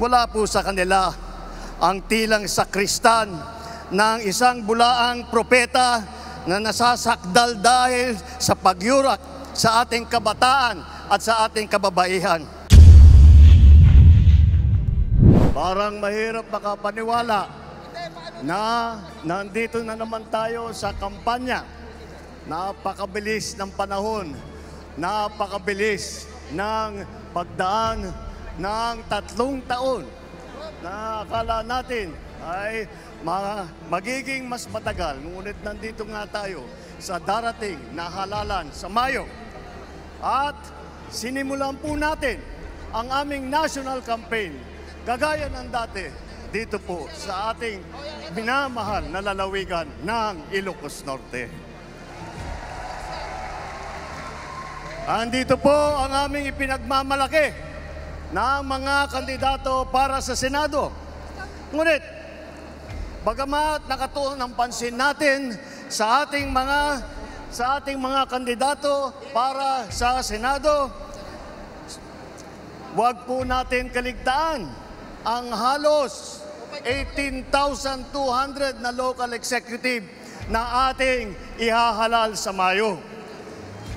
wala po sa kanila ang tilang sakristan ng isang bulaang propeta na nasasakdal dahil sa pagyurak sa ating kabataan at sa ating kababaihan. Parang mahirap makapaniwala na nandito na naman tayo sa kampanya. Napakabilis ng panahon, napakabilis ng pagdaan ng 3 taon na akala natin ay magiging mas matagal. Ngunit nandito nga tayo sa darating na halalan sa Mayo. At sinimulan po natin ang aming national campaign, kagaya ng dati, dito po sa ating minamahal na lalawigan ng Ilocos Norte. Andito po ang aming ipinagmamalaki ng mga kandidato para sa Senado. Ngunit, bagamat nakatuon ang pansin natin sa ating mga kandidato para sa Senado, huwag po natin kaligtaan ang halos 18,200 na local executive na ating ihahalal sa Mayo.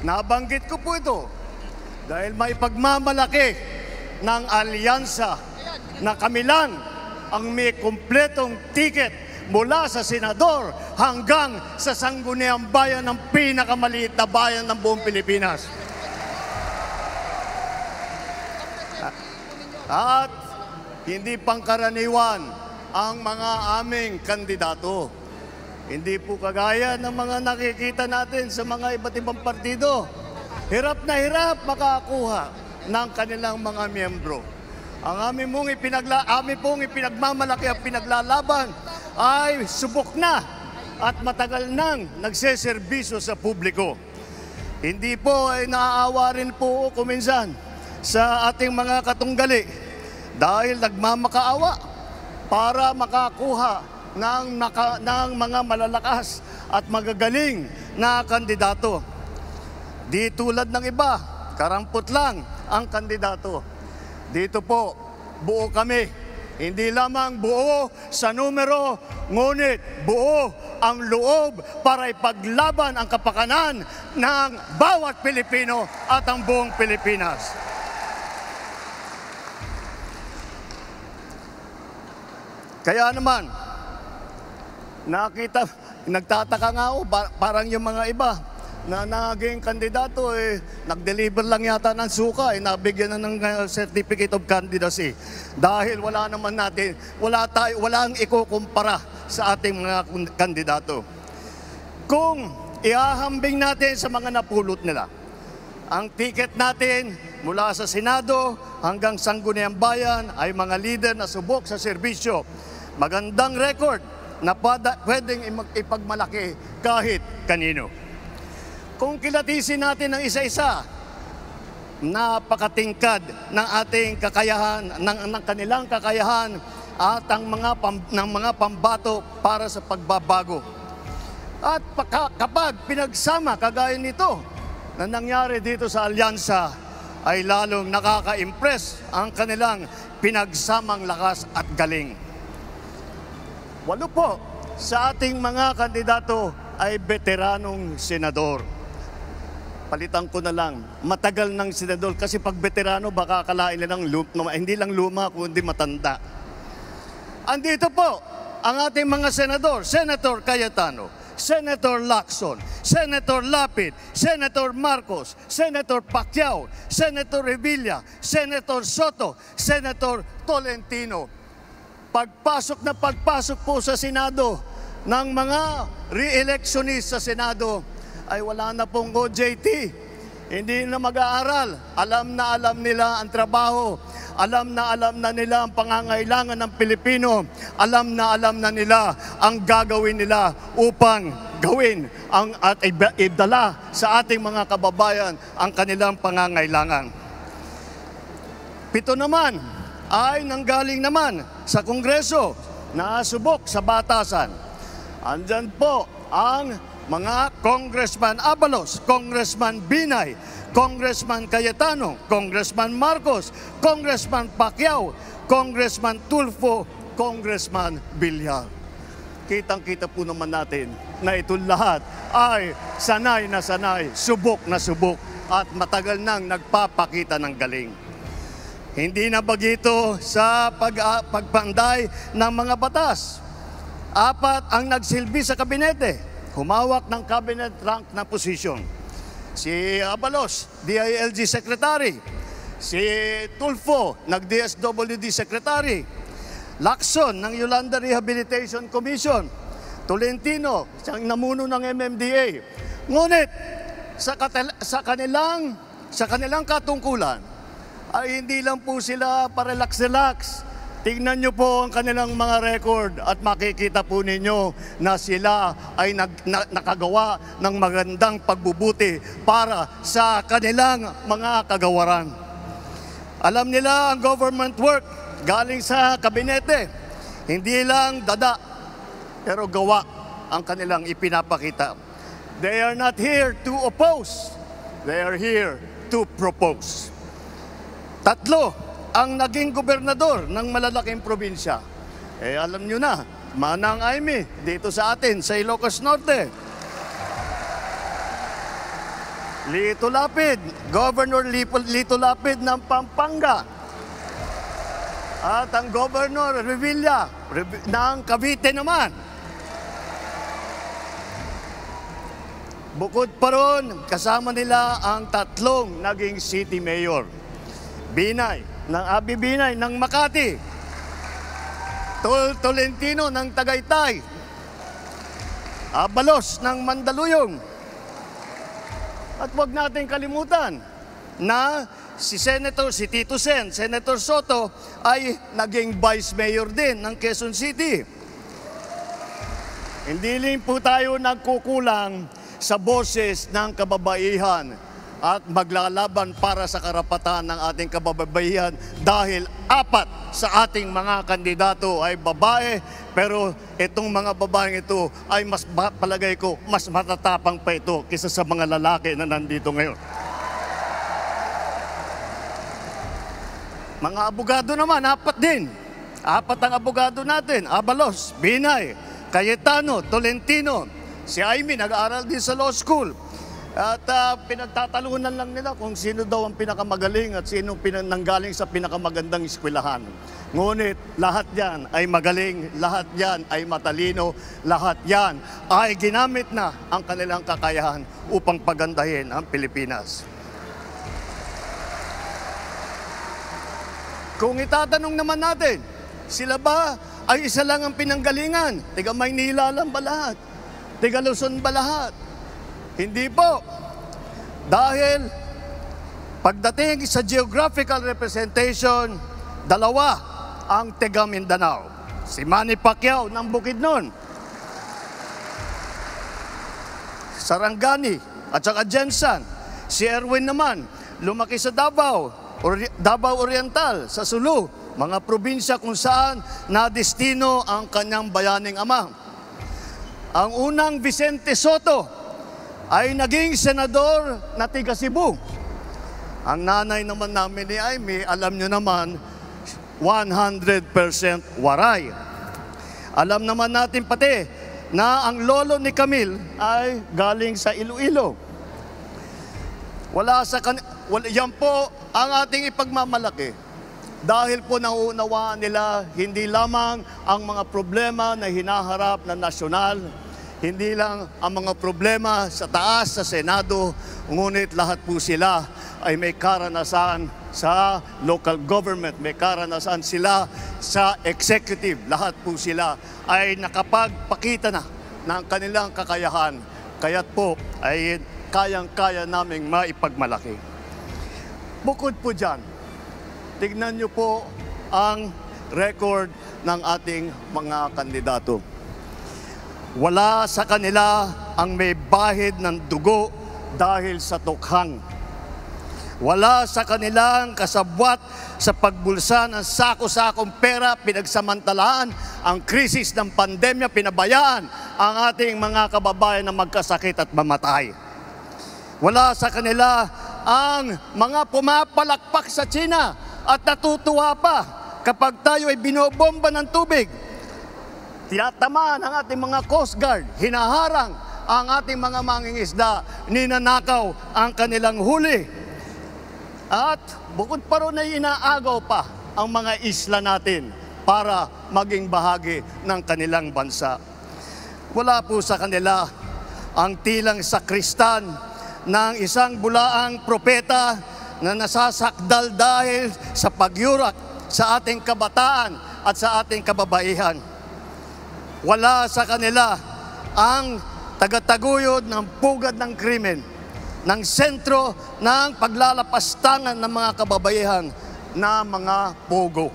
Nabanggit ko po ito dahil may pagmamalaki ng alyansa na kami lang ang may kumpletong ticket mula sa senador hanggang sa sangguniang bayan ng pinakamaliit na bayan ng buong Pilipinas. At hindi pangkaraniwan ang mga aming kandidato. Hindi po kagaya ng mga nakikita natin sa mga iba't ibang partido. Hirap na hirap makakuha ng kanilang mga miyembro. Ang aming pong ipinagmamalaki at pinaglalaban ay subok na at matagal nang nagseserbisyo sa publiko. Hindi po ay naaawa rin po kuminsan sa ating mga katunggali dahil nagmamakaawa para makakuha ng mga malalakas at magagaling na kandidato. Di tulad ng iba, karampot lang ang kandidato. Dito po, buo kami. Hindi lamang buo sa numero, ngunit buo ang loob para ipaglaban ang kapakanan ng bawat Pilipino at ang buong Pilipinas. Kaya naman, nagtataka nga ako, parang yung mga iba na naging kandidato, nag-deliver lang yata ng suka, nabigyan na ng certificate of candidacy. Dahil wala naman natin, walang ikukumpara sa ating mga kandidato. Kung ihahambing natin sa mga napulot nila, ang ticket natin mula sa Senado hanggang Sangguniang Bayan ay mga leader na subok sa serbisyo. Magandang record na pwedeng ipagmalaki kahit kanino. Kung kilatisin natin ng isa-isa, napakatingkad ng ating kakayahan, ng kanilang kakayahan at ng mga pambato para sa pagbabago. At kapag pinagsama kagaya nito na nangyari dito sa alyansa, ay lalong nakaka-impress ang kanilang pinagsamang lakas at galing. 8 po sa ating mga kandidato ay veteranong senador. Palitan ko na lang, matagal ng senador kasi pag veterano baka akalain nilang hindi lang luma kundi matanda. Andito po ang ating mga senador, Senator Cayetano, Senator Lacson, Senator Lapid, Senator Marcos, Senator Pacquiao, Senator Revilla, Senator Soto, Senator Tolentino. Pagpasok po sa Senado ng mga re-electionist sa Senado ay wala na pong OJT. Hindi na mag-aaral. Alam nila ang trabaho. Alam na nila ang pangangailangan ng Pilipino. Alam na nila ang gagawin nila upang gawin at idala sa ating mga kababayan ang kanilang pangangailangan. 7 naman ay nanggaling naman sa Kongreso na subok sa batasan. Andyan po ang mga Congressman Abalos, Congressman Binay, Congressman Cayetano, Congressman Marcos, Congressman Pacquiao, Congressman Tulfo, Congressman Villar. Kitang-kita po naman natin na ito lahat ay sanay na sanay, subok na subok at matagal nang nagpapakita ng galing. Hindi na bagito sa pagpanday ng mga batas. 4 ang nagsilbi sa kabinete, humawak ng cabinet rank na posisyon. Si Abalos, DILG Secretary. Si Tulfo, nag-DSWD Secretary. Lacson, ng Yolanda Rehabilitation Commission. Tolentino, siyang namuno ng MMDA. Ngunit, sa kanilang katungkulan, ay hindi lang po sila parelax-relax. Tingnan nyo po ang kanilang mga record at makikita po ninyo na sila ay nakagawa ng magandang pagbubuti para sa kanilang mga kagawaran. Alam nila ang government work galing sa kabinete. Hindi lang dada, pero gawa ang kanilang ipinapakita. They are not here to oppose. They are here to propose. 3 ang naging gobernador ng malalaking probinsya. Alam nyo na, Manang Aimee, dito sa atin, sa Ilocos Norte. Lito Lapid, Governor Lito Lapid ng Pampanga. At ang Governor Revilla ng Cavite naman. Bukod pa ron, kasama nila ang 3 naging city mayor. Binay, ng Abi Binay ng Makati. Tolentino ng Tagaytay. Abalos ng Mandaluyong. At huwag natin kalimutan na si Tito Sen, Senator Soto, ay naging Vice Mayor din ng Quezon City. Hindi rin po tayo nagkukulang sa boses ng kababaihan at maglalaban para sa karapatan ng ating kababaihan dahil 4 sa ating mga kandidato ay babae, pero itong mga babaeng ito ay palagay ko mas matatapang pa ito kaysa sa mga lalaki na nandito ngayon. Mga abogado naman, 4 din. 4 ang abogado natin, Abalos, Binay, Cayetano, Tolentino. Si Aimee nag-aaral din sa law school. At pinagtatalunan lang nila kung sino daw ang pinakamagaling at sino nanggaling sa pinakamagandang eskwelahan. Ngunit lahat yan ay magaling, lahat yan ay matalino, lahat yan ay ginamit na ang kanilang kakayahan upang pagandahin ang Pilipinas. Kung itatanong naman natin, sila ba ay isa lang ang pinanggalingan? Tiga Maynila lang ba lahat? Tiga Luzon ba lahat? Hindi po. Dahil pagdating sa geographical representation, 2 ang tiga Mindanao. Si Manny Pacquiao ng Bukidnon, Sarangani at saka Jensan. Si Erwin naman, lumaki sa Davao Oriental, sa Sulu, mga probinsya kung saan nadestino ang kanyang bayaning ama. Ang unang Vicente Soto ay naging senador na tiga Cebu. Ang nanay naman namin ni Aimee, alam nyo naman, 100% Waray. Alam naman natin pati na ang lolo ni Camille ay galing sa Iloilo. Yan po ang ating ipagmamalaki. Dahil po nauunawaan nila hindi lamang ang mga problema na hinaharap na nasyonal, hindi lang ang mga problema sa taas, sa Senado, ngunit lahat po sila ay may karanasan sa local government, may karanasan sila sa executive. Lahat po sila ay nakapagpakita na ng kanilang kakayahan. Kaya't po ay kayang-kaya naming maipagmalaki. Bukod po dyan, tignan nyo po ang record ng ating mga kandidato. Wala sa kanila ang may bahid ng dugo dahil sa tukhang. Wala sa kanilang kasabwat sa pagbulsa ng sako-sakong pera, pinagsamantalaan ang krisis ng pandemya, pinabayaan ang ating mga kababayan na magkasakit at mamatay. Wala sa kanila ang mga pumapalakpak sa China at natutuwa pa kapag tayo ay binobomba ng tubig. Tinatamaan ang ating mga Coast Guard, hinaharang ang ating mga mangingisda, ninanakaw ang kanilang huli. At bukod pa ron ay inaagaw pa ang mga isla natin para maging bahagi ng kanilang bansa. Wala po sa kanila ang tilang sakristan ng isang bulaang propeta na nasasakdal dahil sa pagyurak sa ating kabataan at sa ating kababaihan. Wala sa kanila ang tagataguyod ng pugad ng krimen, ng sentro ng paglalapastangan ng mga kababaihan na mga pogo.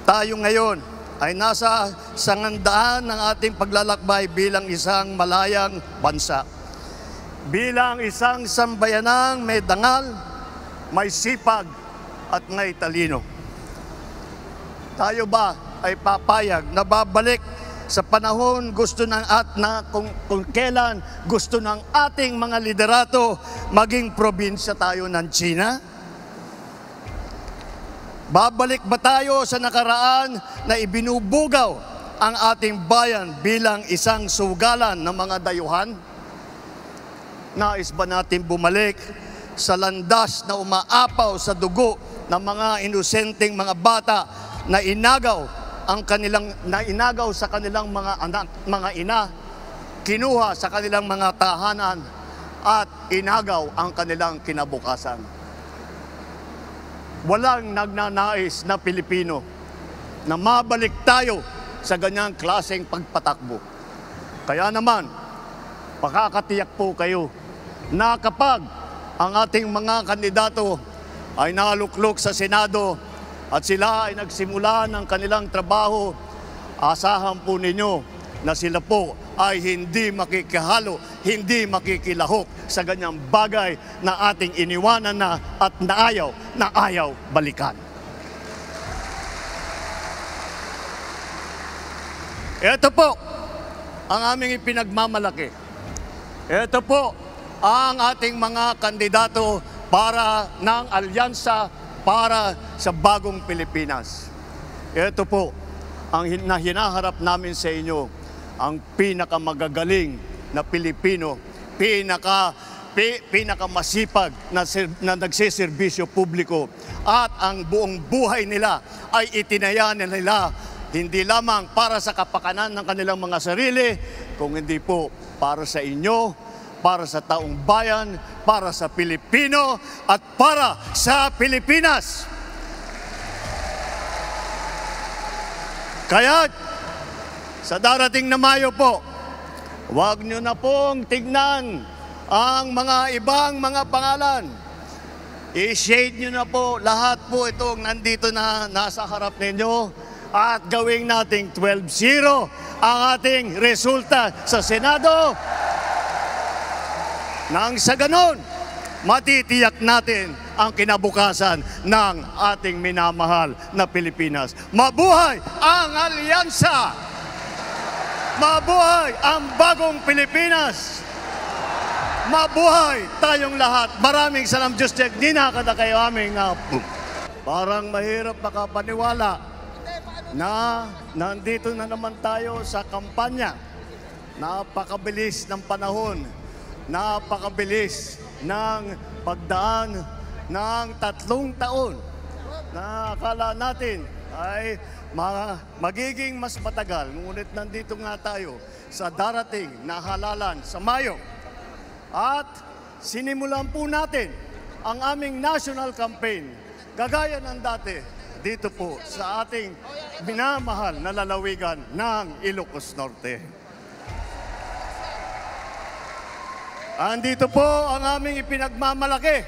Tayo ngayon ay nasa sangandaan ng ating paglalakbay bilang isang malayang bansa. Bilang isang sambayanang may dangal, may sipag at may talino. Tayo ba ay papayag na babalik sa panahon gusto ng kung kailan gusto ng ating mga liderato maging probinsya tayo ng China? Babalik ba tayo sa nakaraan na ibinubugaw ang ating bayan bilang isang sugalan ng mga dayuhan? Nais ba natin bumalik sa landas na umaapaw sa dugo ng mga inosenteng mga bata na inagaw sa kanilang mga anak, mga ina, kinuha sa kanilang mga tahanan at inagaw ang kanilang kinabukasan? Walang nagnanais na Pilipino na mabalik tayo sa ganyang klaseng pagpatakbo. Kaya naman, pakakatiyak po kayo na kapag ang ating mga kandidato ay naluklok sa Senado at sila ay nagsimula ng kanilang trabaho, asahan po ninyo na sila po ay hindi makikihalo, hindi makikilahok sa ganyang bagay na ating iniwanan na at naayaw balikan. Ito po ang aming ipinagmamalaki. Ito po ang ating mga kandidato para ng alyansa para sa bagong Pilipinas. Ito po ang hinaharap namin sa inyo, ang pinakamagagaling na Pilipino, pinakamasipag na nagsiservisyo publiko, at ang buong buhay nila ay itinaya nila hindi lamang para sa kapakanan ng kanilang mga sarili, kung hindi po para sa inyo, para sa taong bayan, para sa Pilipino, at para sa Pilipinas. Kaya, sa darating na Mayo po, huwag nyo na pong tignan ang mga ibang mga pangalan. I-shade nyo na po lahat po itong nandito na nasa harap ninyo at gawing nating 12-0 ang ating resulta sa Senado. Nang sa ganon, matitiyak natin ang kinabukasan ng ating minamahal na Pilipinas. Mabuhay ang alyansa! Mabuhay ang bagong Pilipinas! Mabuhay tayong lahat! Maraming salam, Diyos Diyag, ninakada kayo aming parang mahirap makapaniwala na nandito na naman tayo sa kampanya. Napakabilis ng panahon. Napakabilis ng pagdaan ng 3 taon na akala natin ay magiging mas matagal. Ngunit nandito nga tayo sa darating na halalan sa Mayo. At sinimulan po natin ang aming national campaign, kagaya ng dati, dito po sa ating minamahal na lalawigan ng Ilocos Norte. Andito po ang aming ipinagmamalaki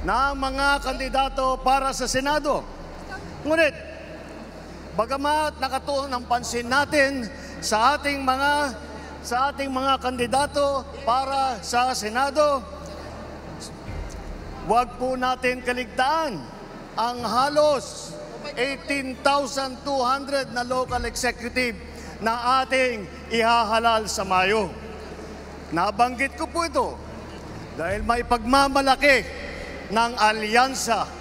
na mga kandidato para sa Senado. Ngunit, bagamat nakatuon ang pansin natin sa ating mga kandidato para sa Senado, Huwag po natin kaligtaan ang halos 18,200 na local executive na ating ihahalal sa Mayo. Nabanggit ko po ito dahil may pagmamalaki ng alyansa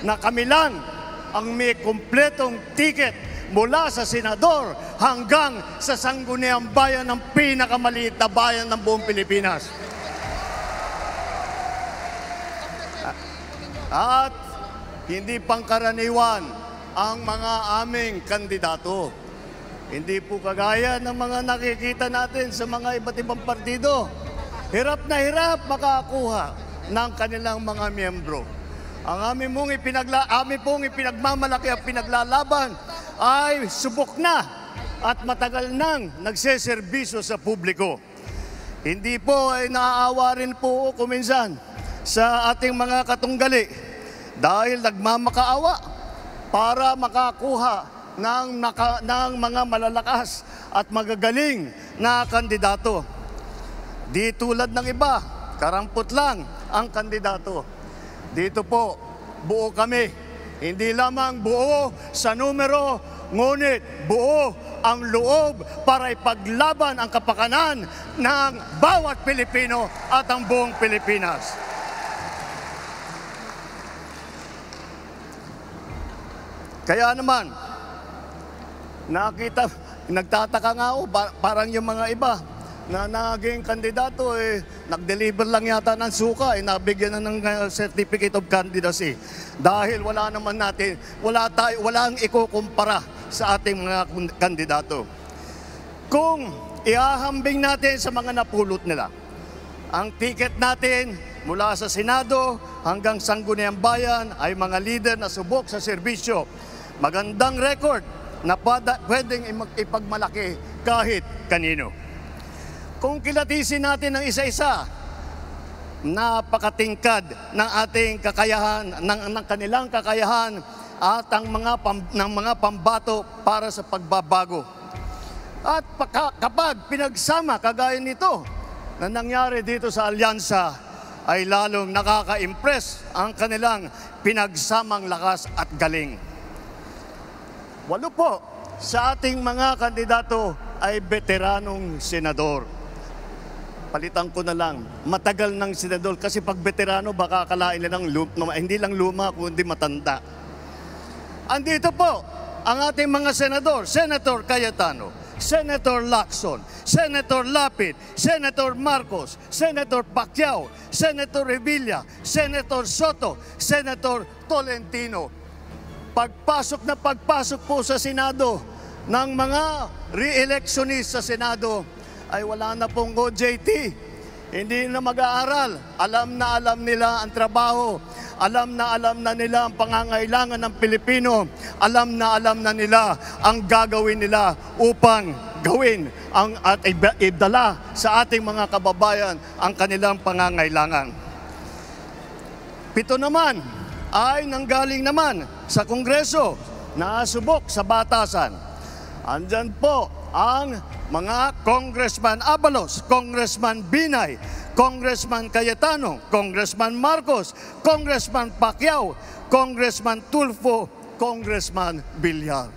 na kami lang ang may kumpletong ticket mula sa senador hanggang sa sangguniang bayan ng pinakamaliit na bayan ng buong Pilipinas. At hindi pangkaraniwan ang mga aming kandidato. Hindi po kagaya ng mga nakikita natin sa mga iba't ibang partido. Hirap na hirap makakuha ng kanilang mga miyembro. Ang aming pong ipinagmamalaki at pinaglalaban ay subok na at matagal nang nagseserbisyo sa publiko. Hindi po ay naaawa rin po kuminsan sa ating mga katunggali dahil nagmamakaawa para makakuha ng mga malalakas at magagaling na kandidato. Di tulad ng iba, karampot lang ang kandidato. Dito po, buo kami. Hindi lamang buo sa numero, ngunit buo ang loob para ipaglaban ang kapakanan ng bawat Pilipino at ang buong Pilipinas. Kaya naman, nagtataka nga ako, parang yung mga iba na naging kandidato, nag-deliver lang yata ng suka, nabigyan na ng certificate of candidacy. Dahil wala naman natin, walang ikukumpara sa ating mga kandidato. Kung ihahambing natin sa mga napulot nila, ang ticket natin mula sa Senado hanggang Sangguniang Bayan ay mga leader na subok sa serbisyo. Magandang record na pwedeng ipagmalaki kahit kanino. Kung kilatisin natin ng isa-isa, napakatingkad ng ating kakayahan, ng kanilang kakayahan at ang mga pambato para sa pagbabago. At kapag pinagsama kagaya nito na nangyari dito sa alyansa, ay lalong nakaka-impress ang kanilang pinagsamang lakas at galing. 8 po sa ating mga kandidato ay veteranong senador. Palitan ko na lang, matagal ng senador kasi pag veterano baka akalain nilang hindi lang luma kundi matanda. Andito po ang ating mga senador, Senator Cayetano, Senator Lacson, Senator Lapid, Senator Marcos, Senator Pacquiao, Senator Revilla, Senator Soto, Senator Tolentino. Pagpasok po sa Senado ng mga re-electionist sa Senado ay wala na pong OJT. Hindi na mag-aaral. Alam nila ang trabaho. Alam na nila ang pangangailangan ng Pilipino. Alam na nila ang gagawin nila upang gawin at idala sa ating mga kababayan ang kanilang pangangailangan. 7 naman ay nanggaling naman sa Kongreso na subok sa batasan. Andyan po ang mga Congressman Abalos, Congressman Binay, Congressman Cayetano, Congressman Marcos, Congressman Pacquiao, Congressman Tulfo, Congressman Villar.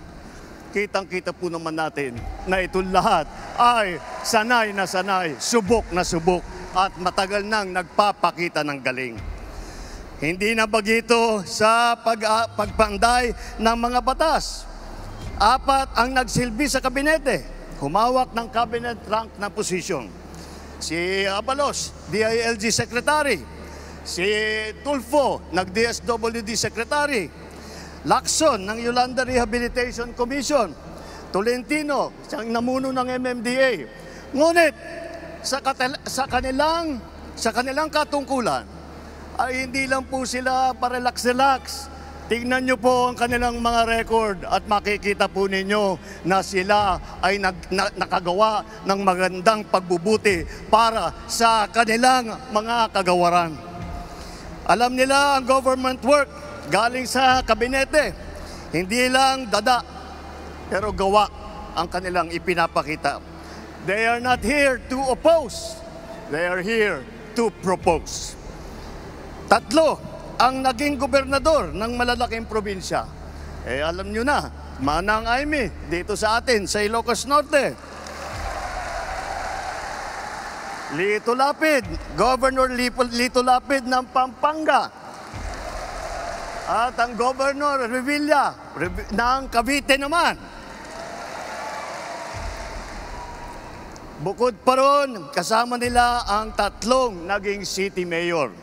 Kitang-kita po naman natin na itong lahat ay sanay na sanay, subok na subok at matagal nang nagpapakita ng galing. Hindi na bagito sa pagpanday ng mga batas. 4 ang nagsilbi sa kabinete, humawak ng cabinet rank na posisyon. Si Abalos, DILG Secretary. Si Tulfo, nag-DSWD Secretary. Lacson, ng Yolanda Rehabilitation Commission. Tolentino, siyang namuno ng MMDA. Ngunit, sa kanilang katungkulan, ay hindi lang po sila parelax-relax. Tingnan nyo po ang kanilang mga record at makikita po ninyo na sila ay nakagawa ng magandang pagbubuti para sa kanilang mga kagawaran. Alam nila ang government work galing sa kabinete. Hindi lang dada, pero gawa ang kanilang ipinapakita. They are not here to oppose. They are here to propose. Tatlo ang naging gobernador ng malalaking probinsya. Alam nyo na, Manang Aimee, dito sa atin, sa Ilocos Norte. Lito Lapid, Governor Lito Lapid ng Pampanga. At ang Governor Revilla ng Cavite naman. Bukod pa ron, kasama nila ang tatlong naging city mayor.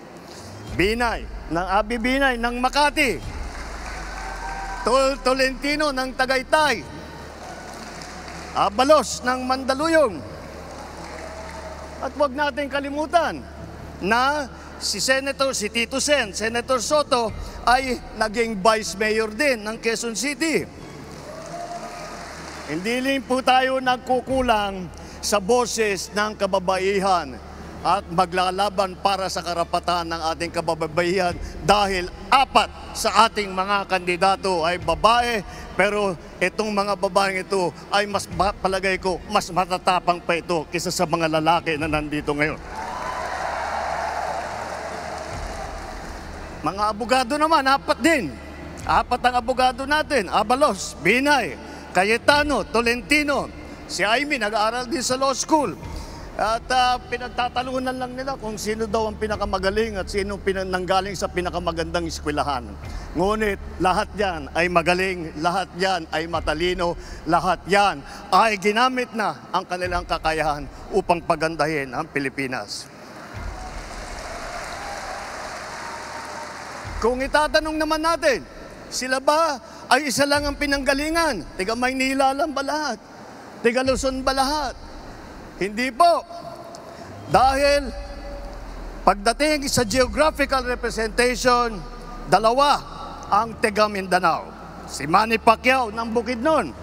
Abi Binay ng Makati, Tolentino ng Tagaytay, Abalos ng Mandaluyong. At huwag natin kalimutan na si Tito Sen, Senator Soto ay naging vice mayor din ng Quezon City. Hindi rin po tayo nagkukulang sa boses ng kababaihan at maglalaban para sa karapatan ng ating kababaihan dahil 4 sa ating mga kandidato ay babae, pero itong mga babaeng ito ay palagay ko mas matatapang pa ito kaysa sa mga lalaki na nandito ngayon. Mga abogado naman, 4 din. 4 ang abogado natin: Abalos, Binay, Cayetano, Tolentino. Si Aimee nag-aaral din sa law school. At pinagtatalunan lang nila kung sino daw ang pinakamagaling at sino nanggaling sa pinakamagandang eskwelahan. Ngunit lahat yan ay magaling, lahat yan ay matalino, lahat yan ay ginamit na ang kanilang kakayahan upang pagandahin ang Pilipinas. Kung itatanong naman natin, sila ba ay isa lang ang pinanggalingan? Tiga Maynila lang ba lahat? Tiga Luzon ba lahat? Hindi po. Dahil pagdating sa geographical representation, 2 ang taga Mindanao. Si Manny Pacquiao ng Bukidnon,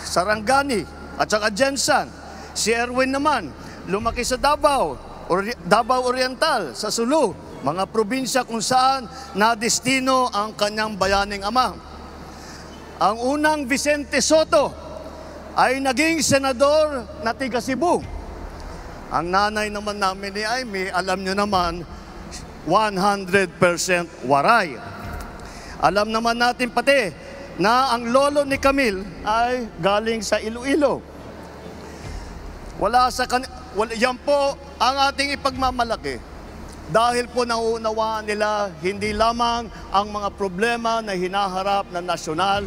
Sarangani at saka Jensan. Si Erwin naman, lumaki sa Davao Oriental, sa Sulu, mga probinsya kung saan nadestino ang kanyang bayaning ama. Ang unang Vicente Soto ay naging senador na tiga Cebu. Ang nanay naman namin ni Aimee, alam nyo naman, 100% Waray. Alam naman natin pati na ang lolo ni Camille ay galing sa Iloilo. Yan po ang ating ipagmamalaki. Dahil po nauunawaan nila hindi lamang ang mga problema na hinaharap ng nasyonal,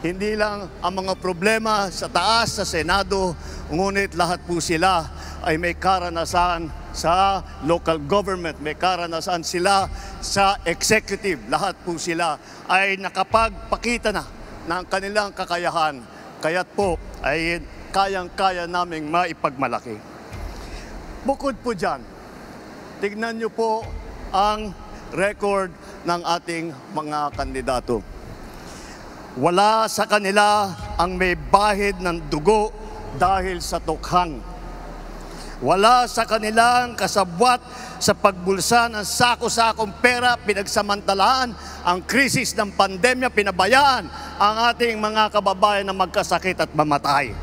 hindi lang ang mga problema sa taas, sa Senado, ngunit lahat po sila ay may karanasan sa local government, may karanasan sila sa executive. Lahat po sila ay nakapagpakita na ng kanilang kakayahan. Kaya't po ay kayang-kaya naming maipagmalaki. Bukod po dyan, tignan nyo po ang record ng ating mga kandidato. Wala sa kanila ang may bahid ng dugo dahil sa tukhang. Wala sa kanilang kasabwat sa pagbulsa ng sako-sakong pera, pinagsamantalaan ang krisis ng pandemya, pinabayaan ang ating mga kababayan na magkasakit at mamatay.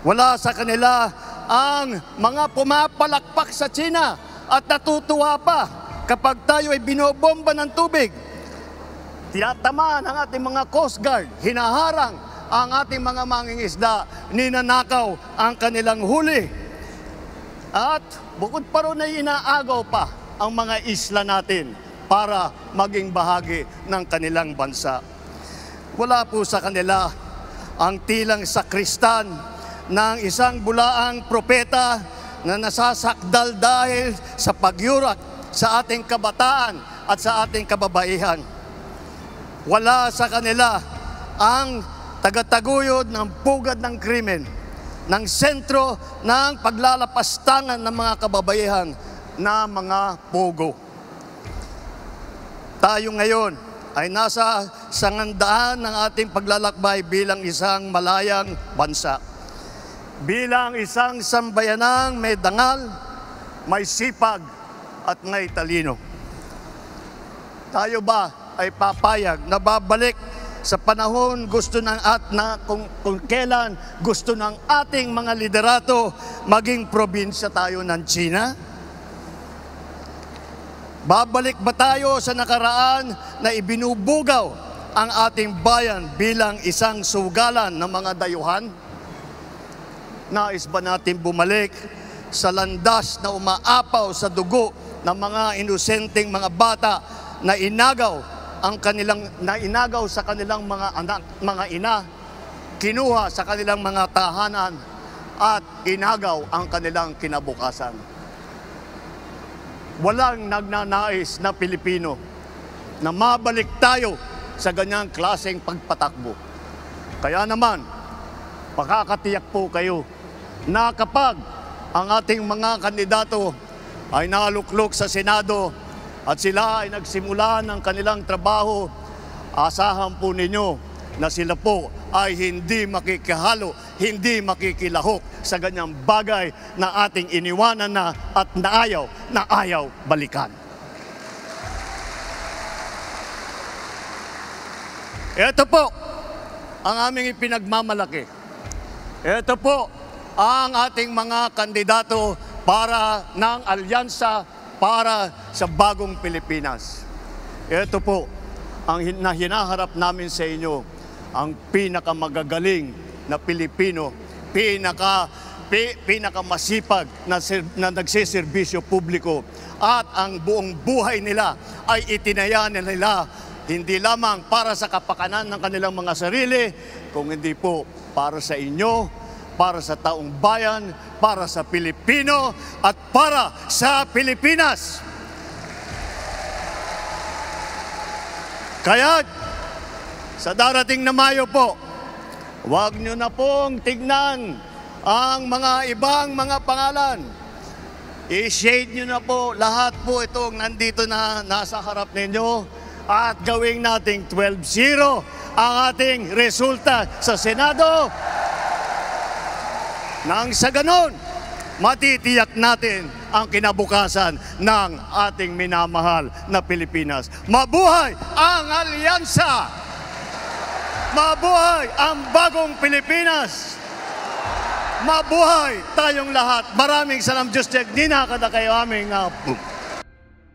Wala sa kanila ang mga pumapalakpak sa China at natutuwa pa kapag tayo ay binobomba ng tubig. Tinatamaan ang ating mga Coast Guard, hinaharang ang ating mga mangingisda, ninanakaw ang kanilang huli. At bukod pa ron ay inaagaw pa ang mga isla natin para maging bahagi ng kanilang bansa. Wala po sa kanila ang tilang sakristan ng isang bulaang propeta na nasasakdal dahil sa pagyurak sa ating kabataan at sa ating kababaihan. Wala sa kanila ang tagataguyod ng pugad ng krimen, ng sentro ng paglalapastangan ng mga kababaihan na mga pogo. Tayo ngayon ay nasa sangandaan ng ating paglalakbay bilang isang malayang bansa. Bilang isang sambayanang may dangal, may sipag at may talino. Tayo ba ay papayag na babalik sa panahon kung kailan gusto ng ating mga liderato maging probinsya tayo ng China? Babalik ba tayo sa nakaraan na ibinubugaw ang ating bayan bilang isang sugalan ng mga dayuhan? Nais ba natin bumalik sa landas na umaapaw sa dugo ng mga inosenteng mga bata na inagaw sa kanilang mga anak, mga ina, kinuha sa kanilang mga tahanan at inagaw ang kanilang kinabukasan? Walang nagnanais na Pilipino na mabalik tayo sa ganyang klaseng pagpatakbo. Kaya naman, pakakatiyak po kayo na kapag ang ating mga kandidato ay naluklok sa Senado at sila ay nagsimula ng kanilang trabaho, asahan po ninyo na sila po ay hindi makikihalo, hindi makikilahok sa ganyang bagay na ating iniwanan na at naayaw balikan. Ito po ang aming ipinagmamalaki. Ito po ang ating mga kandidato para ng alyansa para sa bagong Pilipinas. Ito po ang hinaharap namin sa inyo, ang pinakamagagaling na Pilipino, pinakamasipag na nagsiservisyo publiko, at ang buong buhay nila ay itinaya nila hindi lamang para sa kapakanan ng kanilang mga sarili, kung hindi po para sa inyo, para sa taong bayan, para sa Pilipino, at para sa Pilipinas. Kaya, sa darating na Mayo po, huwag nyo na pong tignan ang mga ibang mga pangalan. I-shade nyo na po lahat po itong nandito na nasa harap ninyo at gawing nating 12-0 ang ating resulta sa Senado. Nang sa ganon, matitiyak natin ang kinabukasan ng ating minamahal na Pilipinas. Mabuhay ang alyansa! Mabuhay ang bagong Pilipinas! Mabuhay tayong lahat! Maraming salam, Diyos, nina kada kayo aming